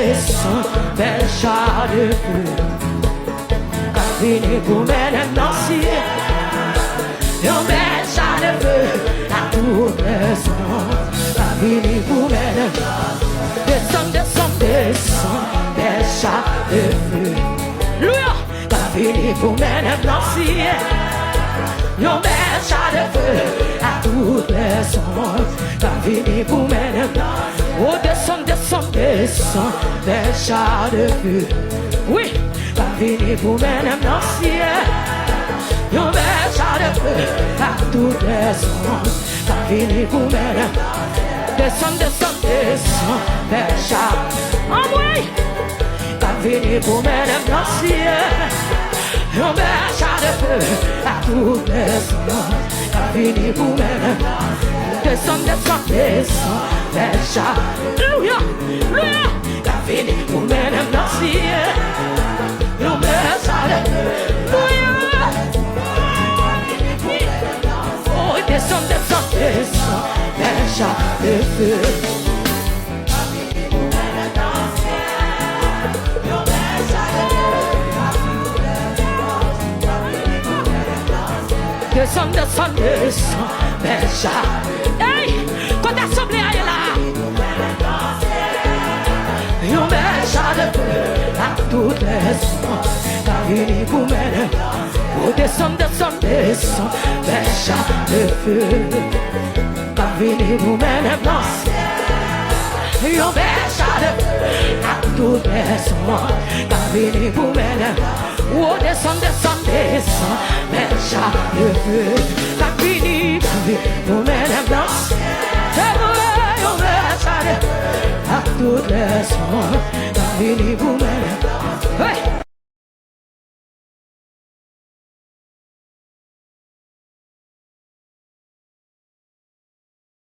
descend, belle char de feu. Qu'a fini pour mener dans le ciel. Yon belle char de feu, à tout descend. Qu'a fini pour mener. Descend, descend, descend, belle char de feu. Louia, qu'a fini pour mener dans le ciel. Yon belle char de feu, à tout descend. Qu'a fini pour mener. Oh, descend, descend, descend, belle char de feu. Oui, qu'a fini pour mener dans le ciel. Yon belle char de feu, à tout descend. Qu'a fini pour mener. Descend, descend, descend, belle char. Oh oui, qu'a fini pour mener dans le ciel. Yon belle char de feu, à tout descend. Qu'a fini pour mener. Descend, descend, descend, belle char. Louia, louia, qu'a fini pour mener dans le ciel. Yon belle char de feu, louia. Oh, descend, descend, descend, belle char de feu. Descend, descend, descend, belle char. Hey, quand l'assemblée est là. Yon belle char de feu, à tout descend. Qu'a fini pour mener. Oh, descend, descend, descend, belle char de feu. Qu'a fini pour mener. Yon belle char de feu, à tout descend. Qu'a fini pour mener. Oh, descend, descend, descend, belle char de feu. Qu'a fini pour mener blanc. C'est vrai, yon belle char de feu, à tout descend. Qu'a fini pour mener. Hey!